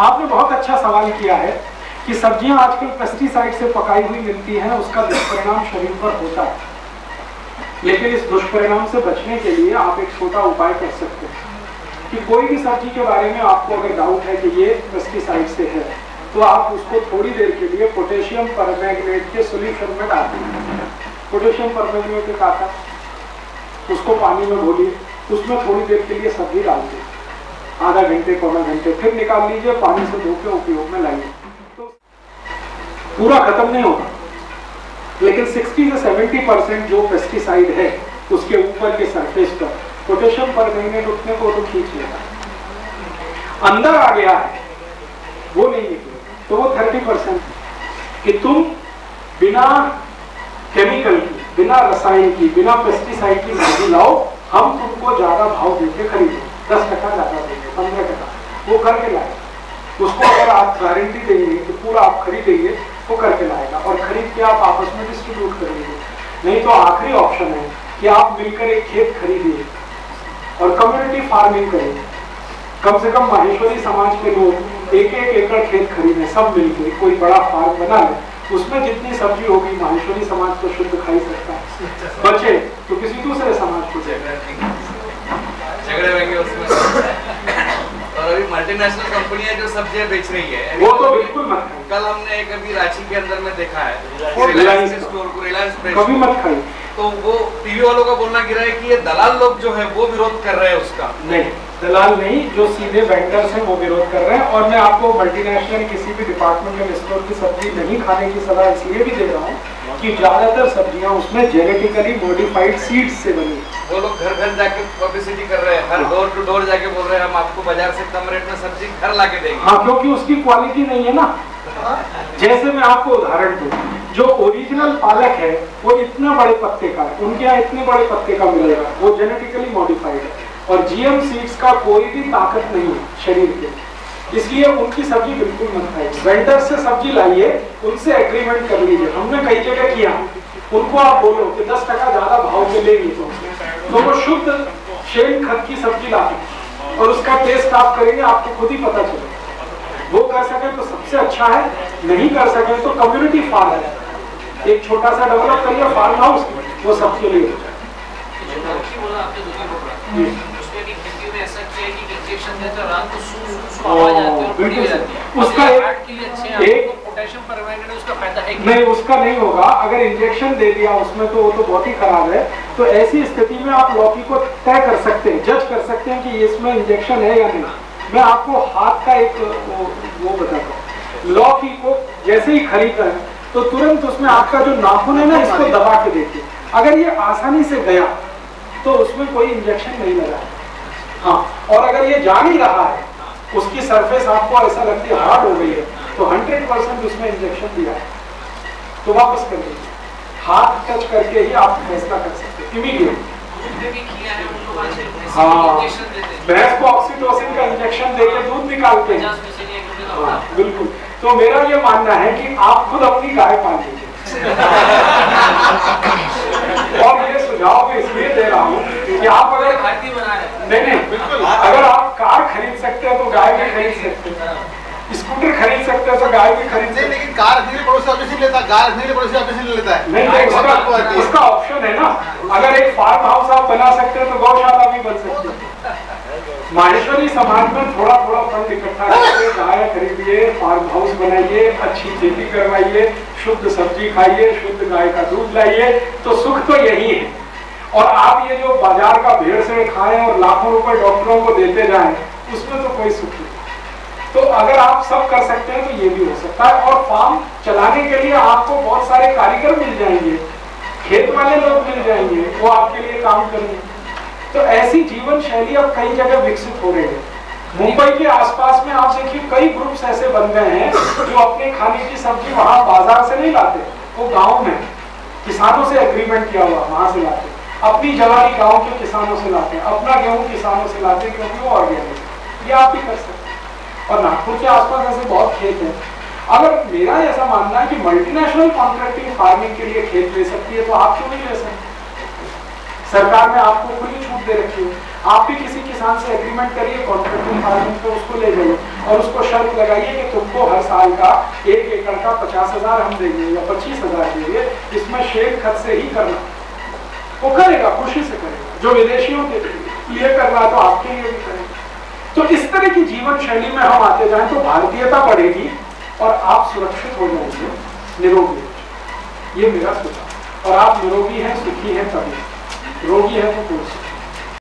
आपने बहुत अच्छा सवाल किया है कि सब्जियां आजकल पेस्टिसाइड से पकाई हुई मिलती हैं, उसका दुष्परिणाम शरीर पर होता है। लेकिन इस दुष्परिणाम से बचने के लिए आप एक छोटा उपाय कर सकते हैं कि कोई भी सब्जी के बारे में आपको अगर डाउट है कि ये पेस्टिसाइड से है, तो आप उसको थोड़ी देर के लिए पोटेशियम परमैंगनेट के सॉल्यूशन में डाल दीजिए। पोटेशियम परमैंगनेट एक आता है, उसको पानी में घोलिए, उसमें थोड़ी देर के लिए सब्जी डाल दीजिए, आधा घंटे पौना घंटे, फिर निकाल लीजिए, पानी से धो के उपयोग में लाइए। तो पूरा खत्म नहीं होगा, लेकिन 60 से 70% जो पेस्टिसाइड है उसके ऊपर के सरफेस पर पोटेशियम परमैंगनेट उठने को तो खींच लेगा। अंदर आ गया है वो नहीं निकले, तो वो 30% कि तुम बिना केमिकल की, बिना रसायन की, बिना पेस्टिसाइड की सब्जी लाओ, हम तुमको ज्यादा भाव देके खरीदो, 10% ज्यादा देंगे, 15%, वो करके लाएगा। उसको अगर आप गारंटी देंगे कि पूरा आप खरीदेंगे, वो करके लाएगा और खरीद के आप आपस में डिस्ट्रीब्यूट करेंगे। नहीं तो आखिरी ऑप्शन है कि आप मिलकर एक खेत खरीदिए और कम्युनिटी फार्मिंग करें। कम से कम माहेश्वरी समाज के लोग 1-1 एकड़ खेत खरीदें, सब मिलकर कोई बड़ा फार्म बना ले, उसमें जितनी सब्जी होगी माहेश्वरी समाज तो शुद्ध खा ही सकता है, बचे तो किसी दूसरे समाज को झगड़े होंगे उसमें। और अभी मल्टीनेशनल कंपनियां जो सब्जियां बेच रही है, वो तो बिल्कुल मत खाइए। कल हमने एक अभी रांची के अंदर में देखा है, रिलायंस स्टोर को, रिलायंस कभी मत खाइए। तो वो टीवी वालों का बोलना गिरा है कि ये दलाल लोग जो है वो विरोध कर रहे हैं उसका। नहीं, दलाल नहीं, जो सीधे वेंडर्स हैं वो विरोध कर रहे हैं। और मैं आपको मल्टीनेशनल किसी भी डिपार्टमेंटल स्टोर की सब्जी नहीं खाने की सलाह इसलिए भी दे रहा हूँ कि ज्यादातर सब्जियां उसमें जेनेटिकली मॉडिफाइड सीड्स से बनी। वो लोग घर घर जाके पब्लिसिटी कर रहे हैं, हर डोर टू डोर जाके बोल रहे हैं हम आपको बाजार से कम रेट में सब्जी घर ला के देंगे। हाँ, क्योंकि उसकी क्वालिटी नहीं है ना। जैसे मैं आपको उदाहरण दूं, जो ओरिजिनल पालक है वो इतना बड़े पत्ते का है, उनके यहाँ इतने बड़े पत्ते का मिलेगा, वो जेनेटिकली मॉडिफाइड है। और जीएम सीड्स का कोई भी ताकत नहीं है शरीर के, इसलिए उनकी सब्जी बिल्कुल मत खाइए। वेंडर से सब्जी लाइए, उनसे एग्रीमेंट कर लीजिए। हमने कई जगह किया, उनको आप बोलो कि 10% ज्यादा भाव के लेंगे तो वो शुद्ध शेल खत की सब्जी लाते और उसका टेस्ट आप करेंगे, आपको खुद ही पता चलेगा। वो कर सके तो सबसे अच्छा है, नहीं कर सके तो कम्युनिटी फार्म है, एक छोटा सा डेवलप करिए फार्म हाउस, वो सबके लिए। उसका एक पोटेशियम परमैंगनेट उसका फायदा है नहीं, उसका नहीं होगा। अगर इंजेक्शन दे दिया उसमें तो वो तो बहुत ही खराब है। तो ऐसी स्थिति में आप लौकी को तय कर सकते हैं, जज कर सकते हैं कि इसमें इंजेक्शन है या नहीं। मैं आपको हाथ का एक वो बताता हूँ। लौकी को जैसे ही खरीदा है तो तुरंत उसमें आपका जो नाखून है ना, इसको दबा के देखिए, अगर ये आसानी से गया तो उसमें कोई इंजेक्शन नहीं लगा है। हाँ, और अगर ये जा नहीं रहा है, उसकी सरफेस आपको ऐसा लगती है हार्ड हो गई है, तो 100% उसमें इंजेक्शन दिया है, तो वापस कर दीजिए। हाथ टच करके ही आप फैसला कर सकते हैं इमीडिएट। हाँ, भैंस को ऑक्सीटोसिन का इंजेक्शन देके दूध निकालते हैं। हाँ, बिल्कुल। तो मेरा ये मानना है कि आप खुद अपनी गाय पाल लीजिए। और ये सुझाव मैं इसलिए दे रहा हूँ कि आप अगर नहीं बिल्कुल, अगर आप कार खरीद सकते हैं तो गाय भी खरीद सकते हैं, स्कूटर खरीद सकते हैं तो गाय भी खरीद सकते हैं। लेकिन कार खरीदने पड़ोसी ऑब्जेक्शन लेता है, गाय खरीदने पड़ोसी ऑब्जेक्शन लेता है। नहीं, उसका ऑप्शन है ना। अगर एक फार्म हाउस आप बना सकते हैं तो गौशाला भी बन सकती है। माहेश्वरी समाज में थोड़ा थोड़ा फंड इकट्ठा करके गाय खरीदिए, फार्म हाउस बनाइए, अच्छी खेती करवाइए, शुद्ध सब्जी खाइए, शुद्ध गाय का दूध लाइए, तो सुख तो यही है। और आप ये जो बाजार का भेड़ से खाएं और लाखों रुपए डॉक्टरों को देते जाएं, उसमें तो कोई सुख नहीं। तो अगर आप सब कर सकते हैं तो ये भी हो सकता है। और फार्म चलाने के लिए आपको बहुत सारे कारीगर मिल जाएंगे, खेत वाले लोग मिल जाएंगे, वो आपके लिए काम करेंगे। तो ऐसी जीवन शैली अब कई जगह विकसित हो रही है। मुंबई के आसपास में आप देखिए कई ग्रुप्स ऐसे बन गए हैं जो अपने खाने की सब्जी वहां बाजार से नहीं लाते, वो गांव में किसानों से एग्रीमेंट किया हुआ वहां से लाते, अपनी जवानी गांव के किसानों से लाते, अपना गेहूं किसानों से लाते, क्योंकि वो ऑर्गेनिक। ये आप भी कर सकते हैं। और नागपुर के आसपास ऐसे बहुत खेत हैं। अगर मेरा ऐसा मानना है कि मल्टीनेशनल कॉन्ट्रैक्टिंग फार्मिंग के लिए खेत ले सकती है, तो आप क्यों नहीं ले सकते? सरकार ने आपको खुली छूट दे रखी है, आप भी किसी किसान से एग्रीमेंट करिए कॉन्ट्रैक्टिंग फार्मिंग पे, उसको ले जाइए। और उसको शर्त लगाइए कि तुमको हर साल का 1 एकड़ का 50,000 हम देंगे या 25,000 देंगे, इसमें शेर खत से ही करना, वो करेगा, खुशी से करेगा। जो विदेशियों के लिए कर रहा है तो आपके लिए भी करेगा। तो इस तरह की जीवन शैली में हम आते जाएं तो भारतीयता बढ़ेगी और आप सुरक्षित हो जाएंगे, निरोगी। ये मेरा सुझाव। और आप निरोगी हैं, सुखी हैं तभी, रोगी है तो कोई